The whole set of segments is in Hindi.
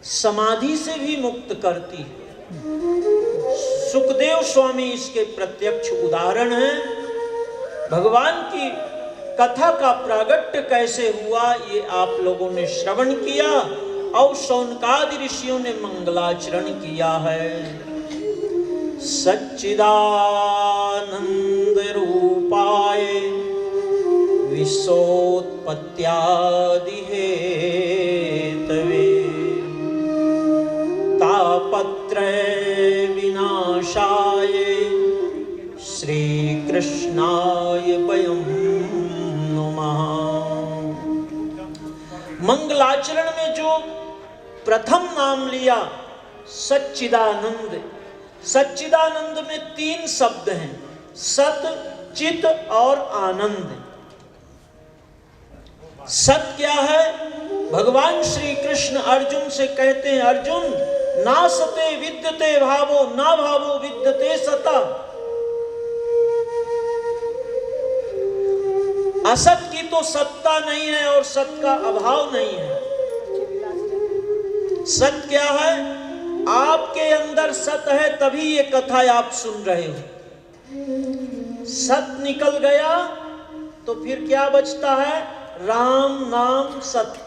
समाधि से भी मुक्त करती है। सुखदेव स्वामी इसके प्रत्यक्ष उदाहरण हैं। भगवान की कथा का प्रागट्य कैसे हुआ ये आप लोगों ने श्रवण किया और शौनकादि ऋषियों ने मंगलाचरण किया है। सच्चिदानंद रूपाय विश्वोत्पत्त्यादि हेतवे तापत्रय विनाशाय श्री कृष्णाय वयं नमः। मंगलाचरण में जो प्रथम नाम लिया सच्चिदानंद, सच्चिदानंद में 3 शब्द हैं, सत, चित और आनंद। सत क्या है? भगवान श्री कृष्ण अर्जुन से कहते हैं, अर्जुन नासते विद्यते भावो ना भावो विद्यते सता। असत की तो सत्ता नहीं है और सत का अभाव नहीं है। सत क्या है? आपके अंदर सत है तभी ये कथा आप सुन रहे हो। सत निकल गया तो फिर क्या बचता है? राम नाम सत्य।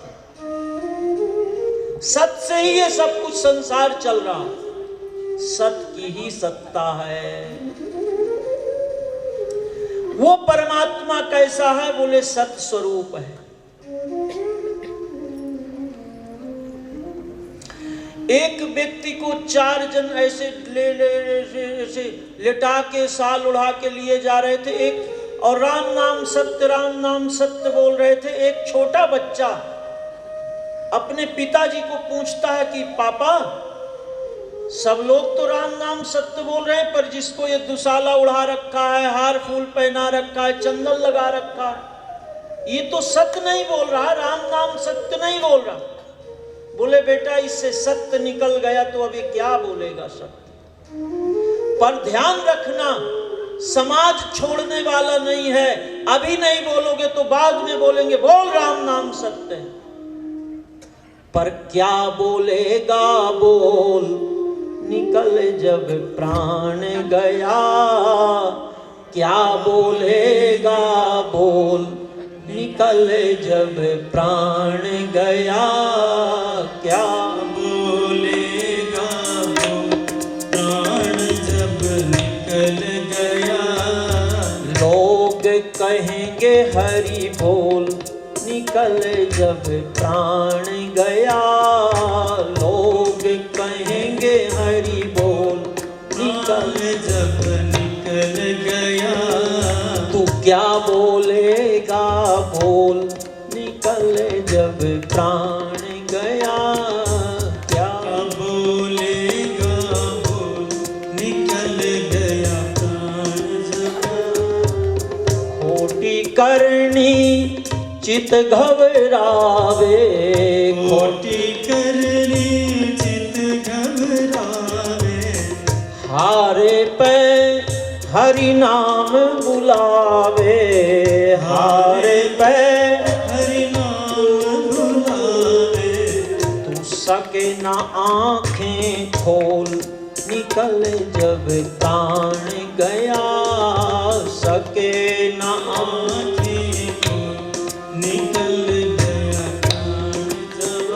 सत से ही ये सब कुछ संसार चल रहा है। सत की ही सत्ता है। वो परमात्मा कैसा है? बोले सत स्वरूप है। एक व्यक्ति को 4 जन ऐसे लेटा के साल उड़ा के लिए जा रहे थे, एक और राम नाम सत्य बोल रहे थे। एक छोटा बच्चा अपने पिताजी को पूछता है कि पापा, सब लोग तो राम नाम सत्य बोल रहे हैं, पर जिसको ये दुसाला उड़ा रखा है, हार फूल पहना रखा है, चंदन लगा रखा है, ये तो सत्य नहीं बोल रहा, राम नाम सत्य नहीं बोल रहा। बोले बेटा, इससे सत्य निकल गया तो अभी क्या बोलेगा सत्य। पर ध्यान रखना, समाज छोड़ने वाला नहीं है। अभी नहीं बोलोगे तो बाद में बोलेंगे बोल राम नाम सत्य है। पर क्या बोलेगा बोल, निकल जब प्राण गया। क्या बोलेगा बोल, निकल जब प्राण गया। क्या बोलेगा बोल, प्राण जब निकल गया। लोग कहेंगे हरि बोल, निकल जब प्राण गया। लोग कहेंगे हरि बोल, निकल जब निकल गया। तू क्या बोलेगा बोल, निकल जब प्राण गया। क्या बोलेगा बोल, निकल गया प्राण जब। खोटी करनी चित घबरावे, खोटी करनी चित घबरावे। हारे पे हरि नाम बुलावे। हारे पे हरि नाम बुलावे। तू सके ना आंखें खोल, निकल जब प्राण गया। सके ना आँखें खोल, निकल गया प्राण जब।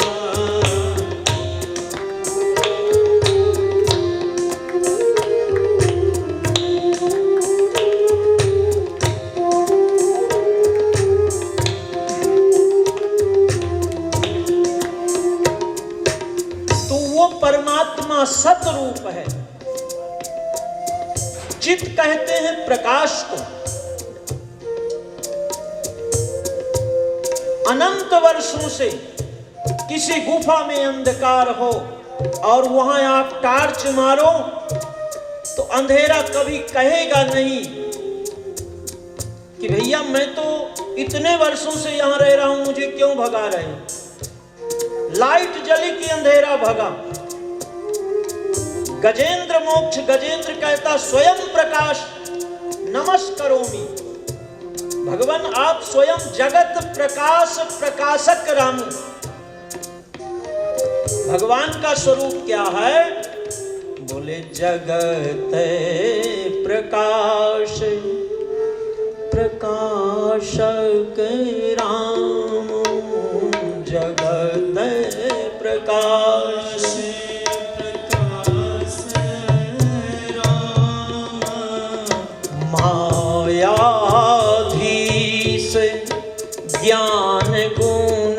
परमात्मा सत रूप है। चित कहते हैं प्रकाश को। अनंत वर्षों से किसी गुफा में अंधकार हो और वहां आप टार्च मारो तो अंधेरा कभी कहेगा नहीं कि भैया मैं तो इतने वर्षों से यहां रह रहा हूं, मुझे क्यों भगा रहे हो। लाइट जली कि अंधेरा भगा। गजेंद्र मोक्ष, गजेंद्र कहता स्वयं प्रकाश नमस्करोमि। भगवान आप स्वयं जगत प्रकाश प्रकाशक राम। भगवान का स्वरूप क्या है? बोले जगत प्रकाश प्रकाशक राम, जगत प्रकाश मायाधीश ज्ञान गुण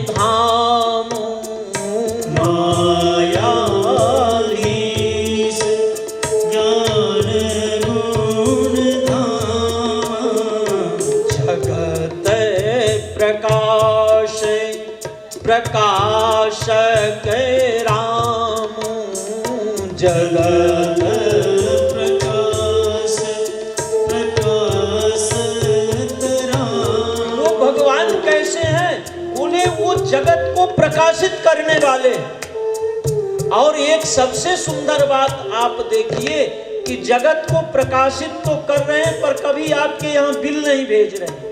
धाम, मायाधीश ज्ञान गुण धाम, जगत प्रकाश प्रकाशक राम, जगत वो जगत को प्रकाशित करने वाले। और एक सबसे सुंदर बात आप देखिए कि जगत को प्रकाशित तो कर रहे हैं, पर कभी आपके यहाँ बिल नहीं भेज रहे हैं।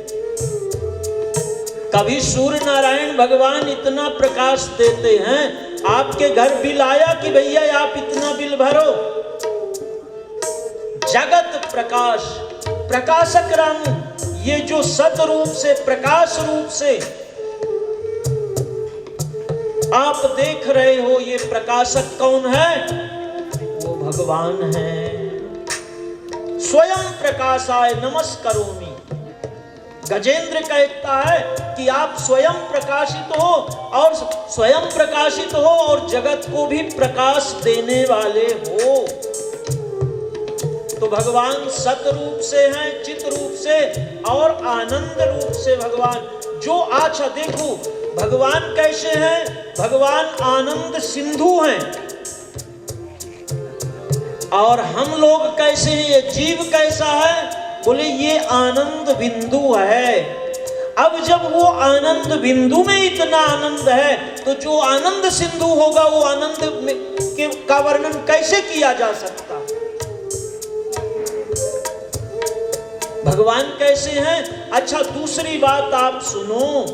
कभी सूर्य नारायण भगवान इतना प्रकाश देते हैं, आपके घर बिल आया कि भैया आप इतना बिल भरो। जगत प्रकाश प्रकाशक राम, ये जो सत रूप से प्रकाश रूप से आप देख रहे हो, ये प्रकाशक कौन है? वो भगवान है। स्वयं प्रकाशाय नमस्करोमि। गजेंद्र कहता है कि आप स्वयं प्रकाशित हो और स्वयं प्रकाशित हो और जगत को भी प्रकाश देने वाले हो। तो भगवान सत रूप से हैं, चित रूप से और आनंद रूप से भगवान जो अच्छा देखो भगवान कैसे हैं? भगवान आनंद सिंधु हैं। और हम लोग कैसे हैं? ये जीव कैसा है? बोले ये आनंद बिंदु है। अब जब वो आनंद बिंदु में इतना आनंद है, तो जो आनंद सिंधु होगा वो आनंद का वर्णन कैसे किया जा सकता? भगवान कैसे हैं? अच्छा दूसरी बात आप सुनो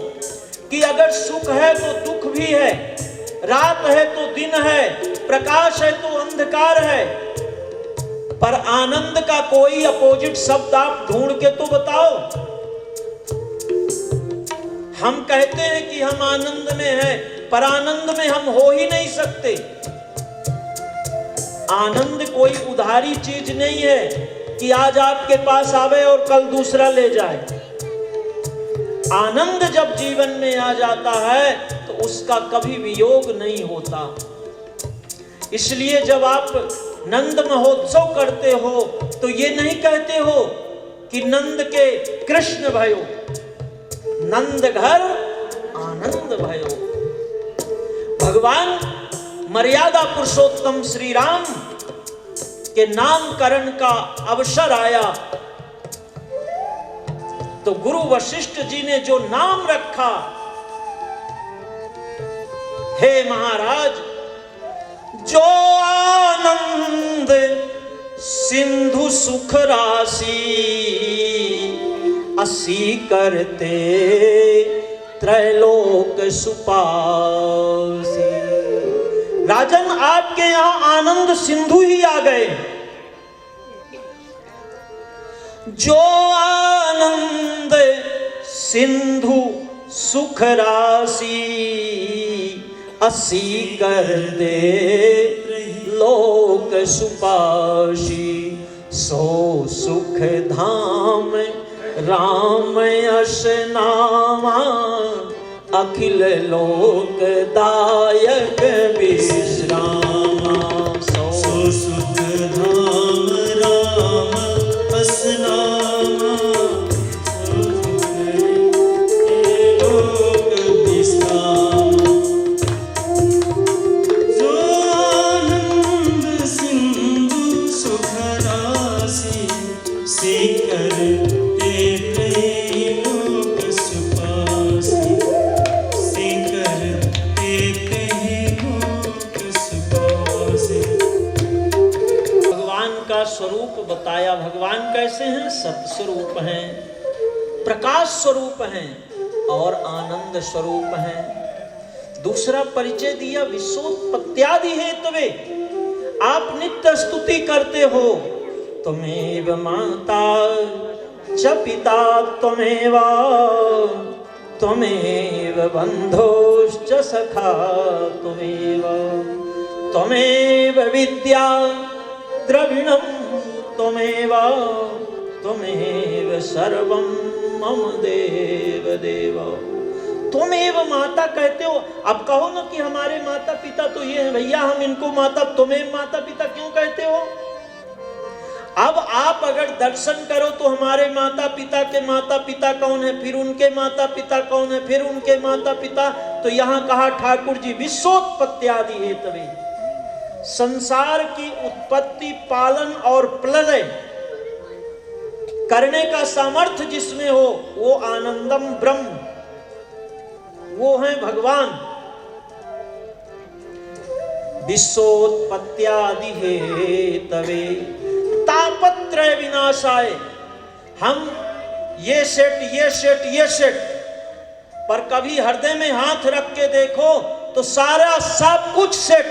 कि अगर सुख है तो दुख भी है, रात है तो दिन है, प्रकाश है तो अंधकार है, पर आनंद का कोई अपोजिट शब्द आप ढूंढ के तो बताओ। हम कहते हैं कि हम आनंद में हैं, पर आनंद में हम हो ही नहीं सकते। आनंद कोई उधारी चीज नहीं है कि आज आपके पास आवे और कल दूसरा ले जाए। आनंद जब जीवन में आ जाता है तो उसका कभी वियोग नहीं होता। इसलिए जब आप नंद महोत्सव करते हो तो ये नहीं कहते हो कि नंद के कृष्ण भयो, नंद घर आनंद भयो। भगवान मर्यादा पुरुषोत्तम श्री राम के नामकरण का अवसर आया तो गुरु वशिष्ठ जी ने जो नाम रखा, हे महाराज, जो आनंद सिंधु सुख राशि, असी करते त्रैलोक सुपासी। राजन आपके यहां आनंद सिंधु ही आ गए। जो आनंद सिंधु सुख राशि, असी कर दे लोक सुपाशी। सो सुख धाम राम यश नामा, अखिल लोक दायक विश्रामा। सो सुख धाम राम यश नामा, लोक विश्रामा। जो आनंद सिंधु सुख राशि, सीकर स्वरूप बताया। भगवान कैसे हैं? सत स्वरूप हैं। प्रकाश स्वरूप हैं और आनंद स्वरूप हैं। दूसरा परिचय दिया विश्वोत्पत्त्यादि हेतवे, आप नित्य स्तुति करते हो। त्वमेव माता च पिता त्वमेव, त्वमेव बन्धुश्च सखा त्वमेव, त्वमेव विद्या द्रविणं त्वमेव, त्वमेव सर्वं मम देव देव। त्वमेव माता कहते हो। अब कहो ना कि हमारे माता पिता तो ये हैं भैया, हम इनको माता, तुम्हें माता पिता क्यों कहते हो? अब आप अगर दर्शन करो तो हमारे माता पिता कौन है, फिर उनके माता पिता कौन है, फिर उनके माता पिता। तो यहाँ कहा ठाकुर जी विश्वोत्पत्त्यादि हेतवे, संसार की उत्पत्ति, पालन और प्रलय करने का सामर्थ्य जिसमें हो वो आनंदम ब्रह्म, वो है भगवान। विश्वोत्पत्त्यादि हेतवे तापत्रय विनाशाय। हम ये सेट पर कभी हृदय में हाथ रख के देखो तो सारा सब कुछ सेट,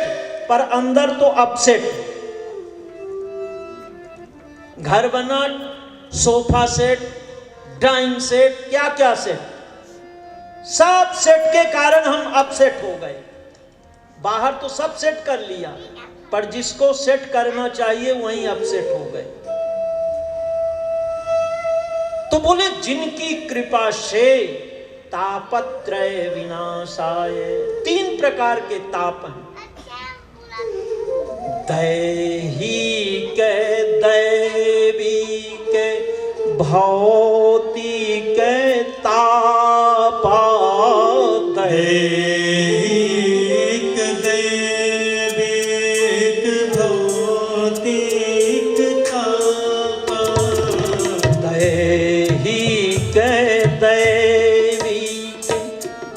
पर अंदर तो अपसेट। घर बना, सोफा सेट, ड्राइंग सेट, क्या क्या सेट, सब सेट के कारण हम अपसेट हो गए। बाहर तो सब सेट कर लिया, पर जिसको सेट करना चाहिए वहीं अपसेट हो गए। तो बोले जिनकी कृपा से तापत्रय विनाशाय, 3 प्रकार के ताप हैं। दैहिक, दैविक, भौतिक तापा। दैहिक, दैविक, भौतिक तापा। दैहिक, दैविक,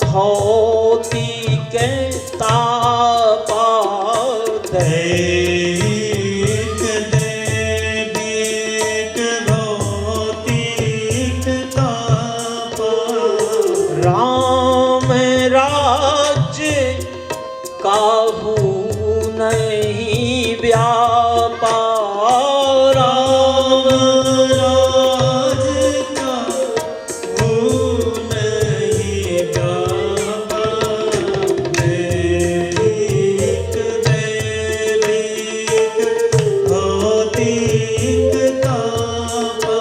भौतिक तापा। दैहिक, दैविक, भौतिक तापा। राम राज्य काहू नहीं व्यापा। राम राज काहू नहीं व्यापा। दैहिक, दैविक, भौतिक तापा।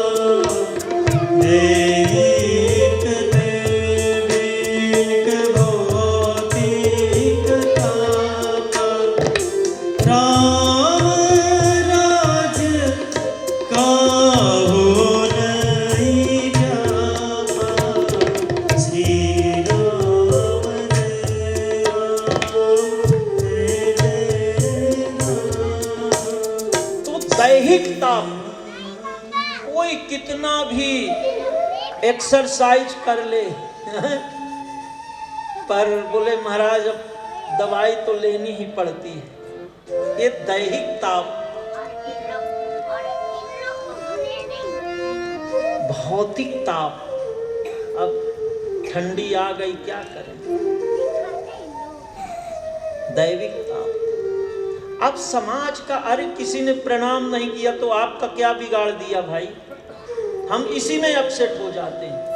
दैहिक, दैविक, भौतिक तापा। राम राज काहू नहीं व्यापा। श्री राम जय राम। तो दैहिक ताप, कोई कितना भी एक्सरसाइज कर ले पर बोले महाराज अब दवाई तो लेनी ही पड़ती है। ये दैहिक ताप। भौतिक ताप, अब ठंडी आ गई क्या करें। दैविक ताप, अब समाज का, अरे किसी ने प्रणाम नहीं किया तो आपका क्या बिगाड़ दिया भाई, हम इसी में अपसेट हो जाते हैं।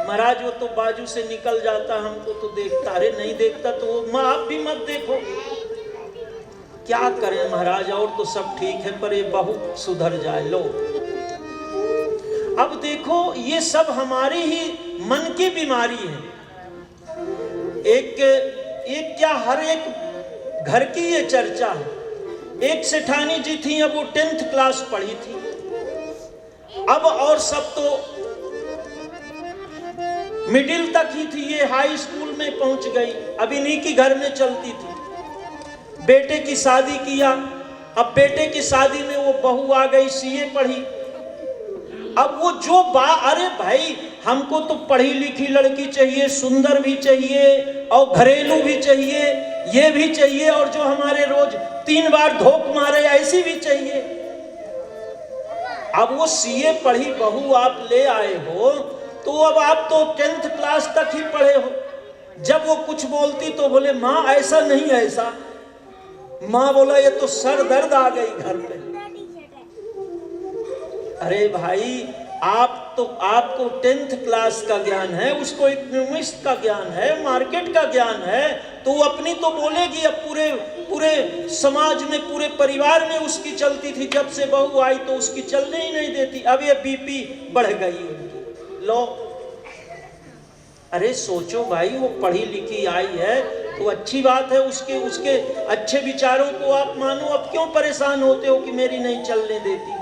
महाराज वो तो बाजू से निकल जाता, हमको तो देखता, अरे नहीं देखता तो वो आप भी मत देखो। क्या करें महाराज, और तो सब ठीक है पर ये बहुत सुधर जाए। लो अब देखो, ये सब हमारी ही मन की बीमारी है। एक क्या हर एक घर की ये चर्चा है। एक सेठानी जी थी, अब वो 10th क्लास पढ़ी थी, अब और सब तो मिडिल तक ही थी, ये हाई स्कूल में पहुंच गई। अब इन्हीं की घर में चलती थी। बेटे की शादी किया, अब बेटे की शादी में वो बहू आ गई, सीए पढ़ी। अब वो जो अरे भाई हमको तो पढ़ी लिखी लड़की चाहिए, सुंदर भी चाहिए और घरेलू भी चाहिए, ये भी चाहिए, और जो हमारे रोज 3 बार धोख मारे ऐसी भी चाहिए। अब वो सीए पढ़ी बहू आप ले आए हो तो अब आप तो 10th क्लास तक ही पढ़े हो। जब वो कुछ बोलती तो बोले माँ ऐसा नहीं ऐसा। माँ बोला ये तो सर दर्द आ गई घर पे। अरे भाई आपको 10th क्लास का ज्ञान है, उसको इकोनॉमिक्स का ज्ञान है, मार्केट का ज्ञान है, तो वो अपनी तो बोलेगी। अब पूरे समाज में, पूरे परिवार में उसकी चलती थी, जब से बहू आई तो उसकी चलने ही नहीं देती। अब ये बीपी बढ़ गई उनकी। लो, अरे सोचो भाई, वो पढ़ी लिखी आई है तो अच्छी बात है, उसके अच्छे विचारों को आप मानो। अब क्यों परेशान होते हो कि मेरी नहीं चलने देती?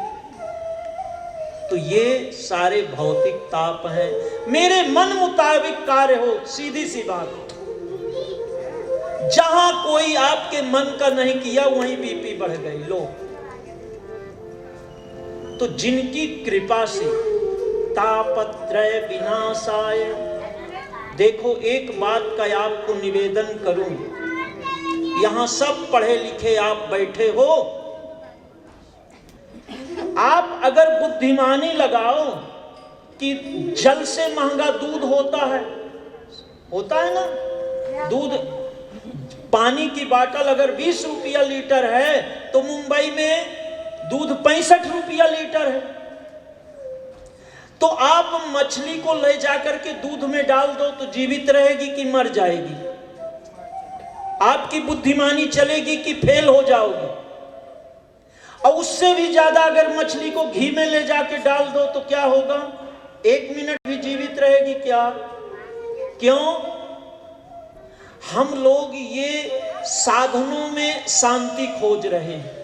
तो ये सारे भौतिक ताप हैं। मेरे मन मुताबिक कार्य हो, सीधी सी बात। जहां कोई आपके मन का नहीं किया वहीं बीपी बढ़ गई। लो, तो जिनकी कृपा से तापत्रय विनाशाय। देखो, एक बात का आपको निवेदन करूं, यहां सब पढ़े लिखे आप बैठे हो, आप अगर बुद्धिमानी लगाओ कि जल से महंगा दूध होता है ना, दूध, पानी की बाटल अगर 20 रुपया लीटर है तो मुंबई में दूध 65 रुपया लीटर है। तो आप मछली को ले जाकर के दूध में डाल दो तो जीवित रहेगी कि मर जाएगी? आपकी बुद्धिमानी चलेगी कि फेल हो जाओगे? और उससे भी ज्यादा अगर मछली को घी में ले जाके डाल दो तो क्या होगा? 1 मिनट भी जीवित रहेगी क्या? क्यों? हम लोग ये साधनों में शांति खोज रहे हैं।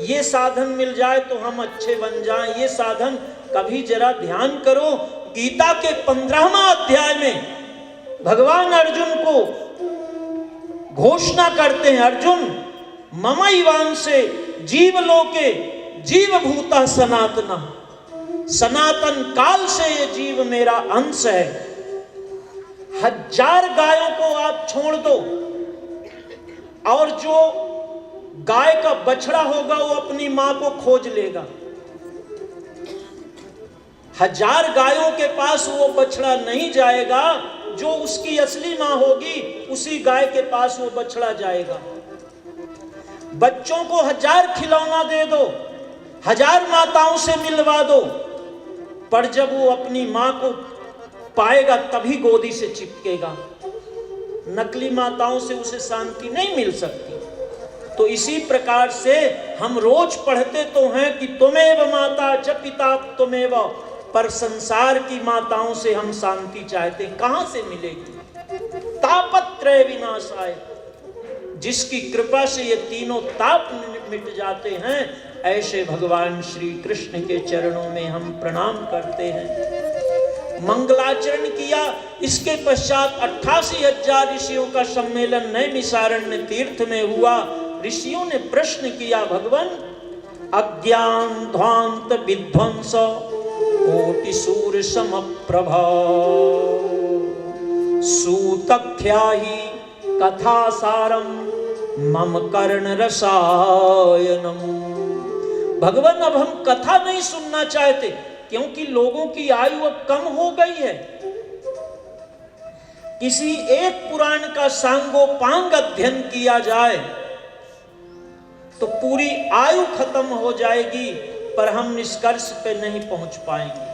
ये साधन मिल जाए तो हम अच्छे बन जाएं। ये साधन, कभी जरा ध्यान करो, गीता के 15वां अध्याय में भगवान अर्जुन को घोषणा करते हैं, अर्जुन ममैवांसे जीवलोके जीवभूता सनातना। सनातन काल से ये जीव मेरा अंश है। 1000 गायों को आप छोड़ दो और जो गाय का बछड़ा होगा वो अपनी मां को खोज लेगा। 1000 गायों के पास वो बछड़ा नहीं जाएगा, जो उसकी असली मां होगी उसी गाय के पास वो बछड़ा जाएगा। बच्चों को 1000 खिलौना दे दो, 1000 माताओं से मिलवा दो, पर जब वो अपनी मां को पाएगा तभी गोदी से चिपकेगा। नकली माताओं से उसे शांति नहीं मिल सकती। तो इसी प्रकार से हम रोज पढ़ते तो हैं कि त्वमेव माता च पिता त्वमेव, पर संसार की माताओं से हम शांति चाहते हैं, कहां से मिलेगी? तापत्रय विनाशाय। जिसकी कृपा से ये तीनों ताप मिट जाते हैं, ऐसे भगवान श्री कृष्ण के चरणों में हम प्रणाम करते हैं। मंगलाचरण किया। इसके पश्चात 88,000 ऋषियों का सम्मेलन नैमिषारण्य तीर्थ में हुआ। ऋषियों ने प्रश्न किया, भगवान अज्ञान ध्वांत विध्वंस कोटि सूर्य समप्रभा सूतख्याहि कथा सारम मम कर्ण रसायनम। भगवान, अब हम कथा नहीं सुनना चाहते, क्योंकि लोगों की आयु अब कम हो गई है। किसी एक पुराण का सांगोपांग अध्ययन किया जाए तो पूरी आयु खत्म हो जाएगी, पर हम निष्कर्ष पे नहीं पहुंच पाएंगे।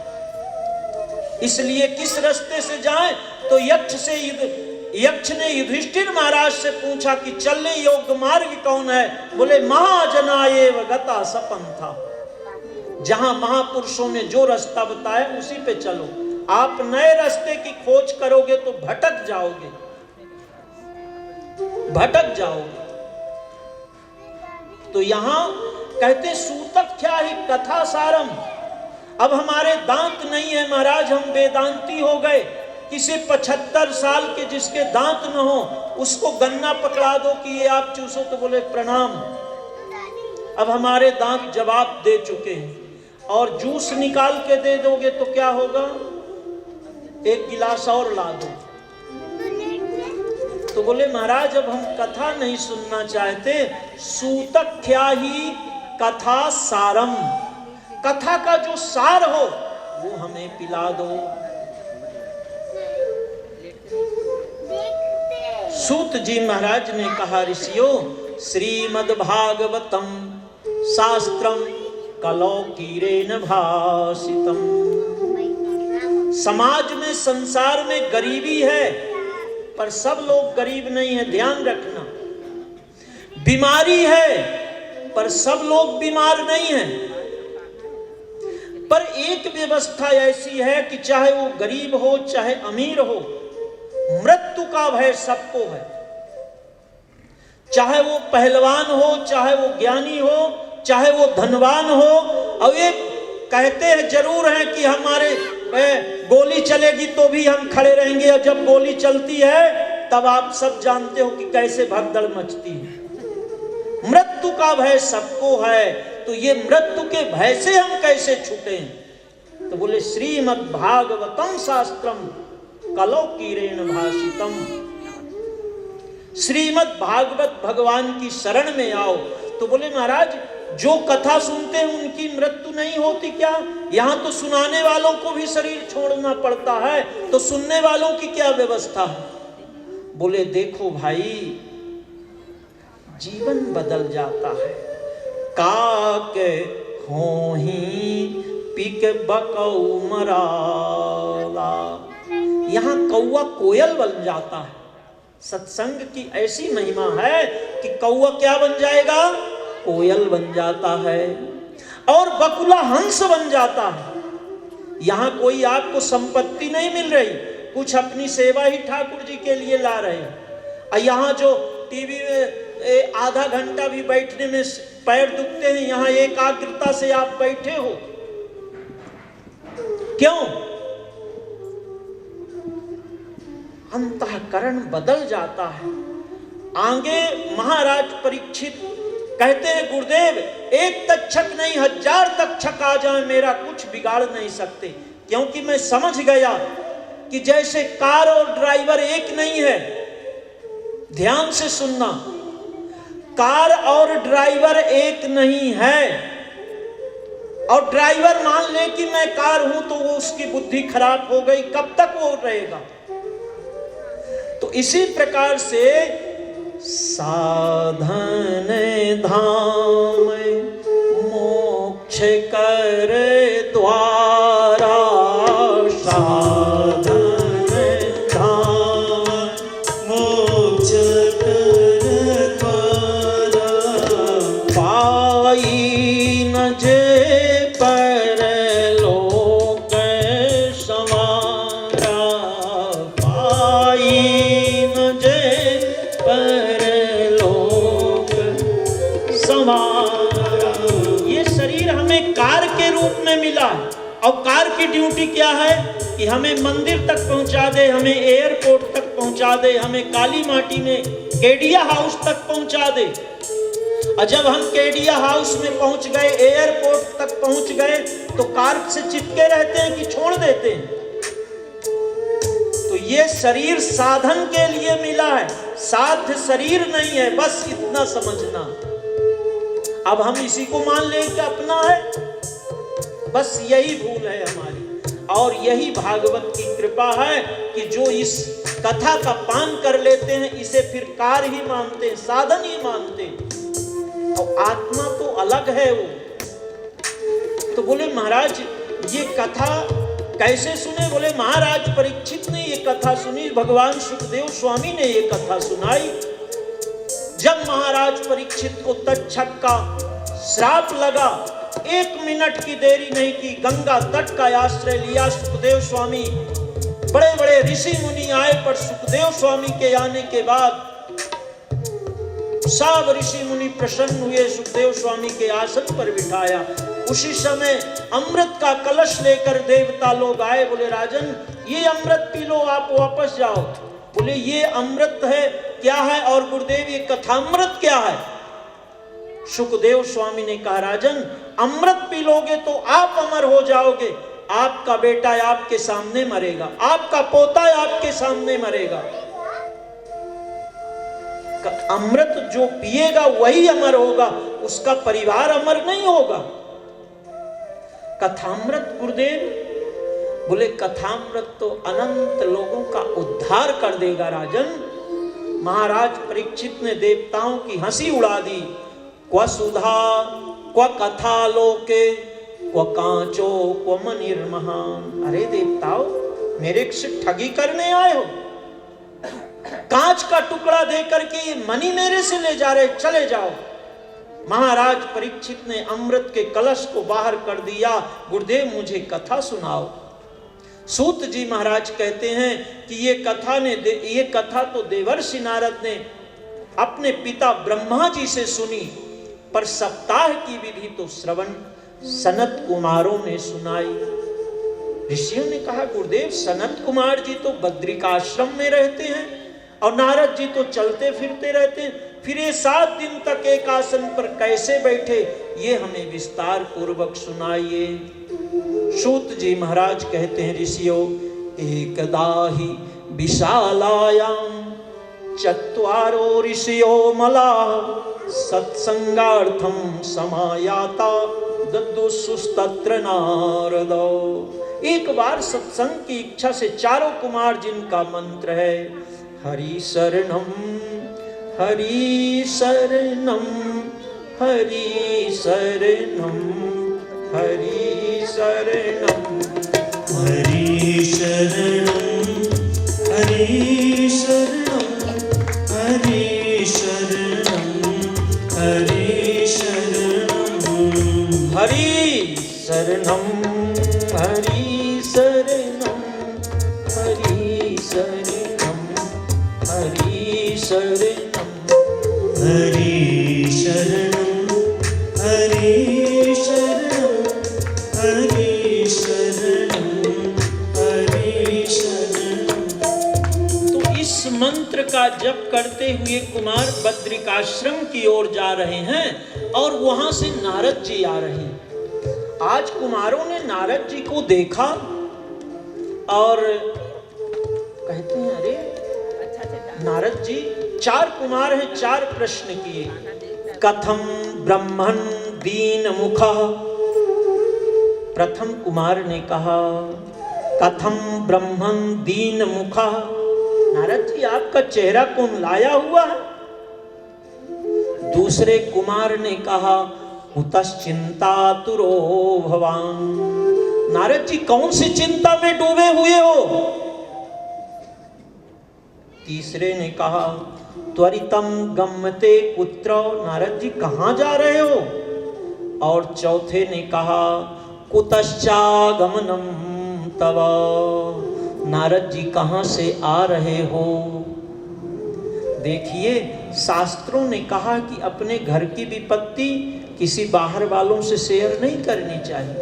इसलिए किस रास्ते से जाएं? तो यक्ष ने युधिष्ठिर महाराज से पूछा कि चलने योग्य मार्ग कौन है? बोले महाजनाएव गता सपंथा। जहां महापुरुषों ने जो रास्ता बताया उसी पे चलो। आप नए रास्ते की खोज करोगे तो भटक जाओगे। तो यहां कहते सूतख्या ही कथा सारम। अब हमारे दांत नहीं है महाराज, हम वेदांती हो गए। किसी 75 साल के जिसके दांत न हो उसको गन्ना पकड़ा दो कि ये आप चूसो तो बोले प्रणाम। अब हमारे दांत जवाब दे चुके हैं। और जूस निकाल के दे दोगे तो क्या होगा? 1 गिलास और ला दो। तो बोले महाराज, अब हम कथा नहीं सुनना चाहते। सूतख्या ही कथा सारम। कथा का जो सार हो वो हमें पिला दो। सूत जी महाराज ने कहा, ऋषियों, श्रीमद्भागवतम शास्त्रम कलौकीरेण भासितम। समाज में, संसार में गरीबी है, पर सब लोग गरीब नहीं है, ध्यान रखना। बीमारी है, पर सब लोग बीमार नहीं हैं। पर एक व्यवस्था ऐसी है कि चाहे वो गरीब हो चाहे अमीर हो, मृत्यु का भय सबको है। चाहे वो पहलवान हो, चाहे वो ज्ञानी हो, चाहे वो धनवान हो। और ये कहते हैं जरूर हैं कि हमारे गोली चलेगी तो भी हम खड़े रहेंगे, और जब गोली चलती है तब आप सब जानते हो कि कैसे भगदड़ मचती है। मृत्यु का भय सबको है, तो ये मृत्यु के भय से हम कैसे छूटे? तो बोले, श्रीमद् भागवतम शास्त्रम कलौकीरेण भासितम। श्रीमद् भागवत भगवान की शरण में आओ। तो बोले, महाराज, जो कथा सुनते हैं उनकी मृत्यु नहीं होती क्या? यहाँ तो सुनाने वालों को भी शरीर छोड़ना पड़ता है, तो सुनने वालों की क्या व्यवस्था है? बोले, देखो भाई, जीवन बदल जाता है। काके खोही पिक बकौ मराला, यहाँ कौवा कोयल बन जाता है। सत्संग की ऐसी महिमा है कि कौवा क्या बन जाएगा? कोयल बन जाता है, और बकुला हंस बन जाता है। यहाँ कोई आपको संपत्ति नहीं मिल रही, कुछ अपनी सेवा ही ठाकुर जी के लिए ला रहे हैं। यहाँ जो टीवी में आधा घंटा भी बैठने में पैर दुखते हैं, यहाँ एकाग्रता से आप बैठे हो। क्यों? अंतःकरण बदल जाता है। आगे महाराज परीक्षित कहते हैं, गुरुदेव, एक तक्षक नहीं 1000 तक्षक आ जाए, मेरा कुछ बिगाड़ नहीं सकते, क्योंकि मैं समझ गया कि जैसे कार और ड्राइवर एक नहीं है। ध्यान से सुनना, कार और ड्राइवर एक नहीं है। और ड्राइवर मान ले कि मैं कार हूं, तो वो उसकी बुद्धि खराब हो गई, कब तक वो रहेगा? तो इसी प्रकार से साधन धाम मोक्ष कर द्वारा, साधन धाम मोक्ष कर द्वारा, पाई न जे परलोक समारा, पाई न जे परलोक समारा। ये शरीर हमें कार के रूप में मिला, और कार की ड्यूटी क्या है कि हमें मंदिर तक पहुंचा दे, हमें एयरपोर्ट तक पहुंचा दे, हमें काली माटी में केडिया हाउस तक पहुंचा दे। और जब हम केडिया हाउस में पहुंच गए, एयरपोर्ट तक पहुंच गए, तो कार से चिपके रहते हैं कि छोड़ देते हैं? तो ये शरीर साधन के लिए मिला है, साध्य शरीर नहीं है, बस इतना समझना। अब हम इसी को मान लें कि अपना है, बस यही भूल है हमारी। और यही भागवत की कृपा है कि जो इस कथा का पान कर लेते हैं, इसे फिर कार ही मानते हैं, साधन ही मानते हैं, और आत्मा तो अलग है वो। तो बोले, महाराज, ये कथा कैसे सुने? बोले, महाराज परीक्षित ने ये कथा सुनी, भगवान सुखदेव स्वामी ने ये कथा सुनाई। जब महाराज परीक्षित को तक्षक का श्राप लगा, 1 मिनट की देरी नहीं की, गंगा तट का आश्रय लिया सुखदेव स्वामी। बड़े बड़े ऋषि मुनि आए, पर सुखदेव स्वामी के आने के बाद सब ऋषि मुनि प्रसन्न हुए, सुखदेव स्वामी के आसन पर बिठाया। उसी समय अमृत का कलश लेकर देवता लोग आए। बोले, राजन, ये अमृत पी लो, आप वापस जाओ। बोले, ये अमृत है, क्या है? और गुरुदेव, ये कथामृत क्या है? सुखदेव स्वामी ने कहा, राजन, अमृत पी लोगे तो आप अमर हो जाओगे, आपका बेटा आपके सामने मरेगा, आपका पोता आपके सामने मरेगा। अमृत जो पिएगा वही अमर होगा, उसका परिवार अमर नहीं होगा। कथामृत गुरुदेव, बोले कथामृत तो अनंत लोगों का उद्धार कर देगा राजन। महाराज परीक्षित ने देवताओं की हंसी उड़ा दी। क्व सुधा क्व कथा लोके क्व कांचो क्व मनिर्महान। अरे देवताओं, मेरे से ठगी करने आए हो? कांच का टुकड़ा देकर के ये मणि मेरे से ले जा रहे, चले जाओ। महाराज परीक्षित ने अमृत के कलश को बाहर कर दिया। गुरुदेव मुझे कथा सुनाओ। सूत जी महाराज कहते हैं कि ये कथा तो देवर्षि नारद ने अपने पिता ब्रह्मा जी से सुनी, पर सप्ताह की विधि तो श्रवण सनत कुमारों ने सुनाई। ऋषियों ने कहा गुरुदेव सनत कुमार जी तो बद्रिकाश्रम में रहते हैं और नारद जी तो चलते फिरते रहते हैं, फिर ये 7 दिन तक एक आसन पर कैसे बैठे, ये हमें विस्तार पूर्वक सुनाइए। सूत जी महाराज कहते हैं ऋषियों, एकदा ही विशालायाम चत्वारो ऋषियो मला सत्संगार्थम समायाता दद्दुसुस्तत्र नारदो। एक बार सत्संग की इच्छा से चारों कुमार जिनका मंत्र है हरि शरणम हरि शरणम हरि शरणम हरि शरणम हरि शरणं हरि शरणं हरि शरणं हरि शरणं हरि शरणम हरि शरणम हरि शरणम हरि शरणम हरि शरणं हरि शरणं हरि शरणं हरि शरणं। तो इस मंत्र का जप करते हुए कुमार बद्रिकाश्रम की ओर जा रहे हैं और वहां से नारद जी आ रहे हैं। आज कुमारों ने नारद जी को देखा और कहते हैं अरे नारद जी, 4 कुमार हैं, 4 प्रश्न किए। कथम ब्रह्मन् दीन मुखः। प्रथम कुमार ने कहा कथम ब्रह्मन् दीन मुखः। नारद जी आपका चेहरा कौन लाया हुआ है? दूसरे कुमार ने कहा कुतश्चिंतातुरो भवान। नारद जी कौन सी चिंता में डूबे हुए हो? तीसरे ने कहा त्वरितम गम्यते कुत्र। नारद जी कहां जा रहे हो? और चौथे ने कहा कुतश्चागमनम तव। नारद जी कहां से आ रहे हो? देखिए, शास्त्रों ने कहा कि अपने घर की विपत्ति किसी बाहर वालों से शेयर नहीं करनी चाहिए।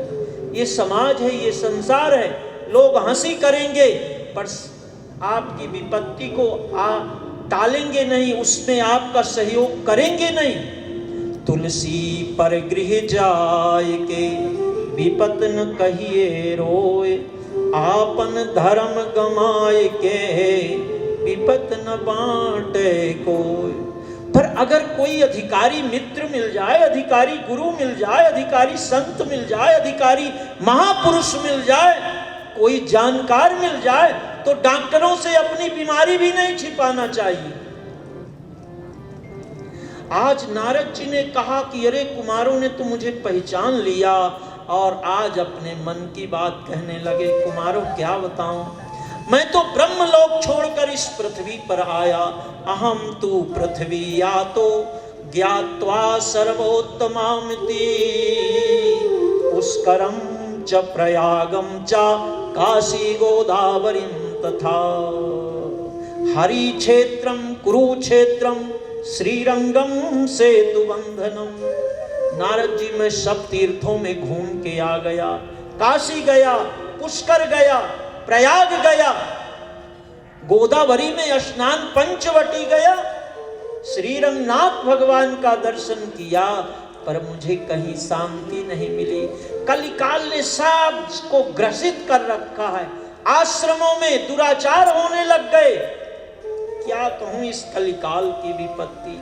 ये समाज है, ये संसार है, लोग हंसी करेंगे पर आपकी विपत्ति को टालेंगे नहीं, उसमें आपका सहयोग करेंगे नहीं। तुलसी पर गृह जाय के विपत न कहिए रोए, आपन धर्म गमाए के विपत न बांटे कोई। पर अगर कोई अधिकारी मित्र मिल जाए, अधिकारी गुरु मिल जाए, अधिकारी संत मिल जाए, अधिकारी महापुरुष मिल जाए, कोई जानकार मिल जाए, तो डॉक्टरों से अपनी बीमारी भी नहीं छिपाना चाहिए। आज नारद जी ने कहा कि अरे कुमारों ने तो मुझे पहचान लिया और आज अपने मन की बात कहने लगे। कुमारों क्या बताऊं, मैं तो ब्रह्मलोक छोड़कर इस पृथ्वी पर आया। अहम तु पृथ्वी यातो ज्ञात्वा सर्वोत्तमामिति पुष्करम च प्रयागम च काशी गोदावरीम तथा हरि क्षेत्रम कुरुक्षेत्रम श्रीरंगम सेतु बंधनम। नारद जी मैं सब तीर्थों में घूम के आ गया, काशी गया, पुष्कर गया, प्रयाग गया, गोदावरी में स्नान, पंचवटी गया, श्रीरंगनाथ भगवान का दर्शन किया, पर मुझे कहीं शांति नहीं मिली। कलिकाल ने सब को ग्रसित कर रखा है। आश्रमों में दुराचार होने लग गए। क्या कहूं इस कलिकाल की विपत्ति।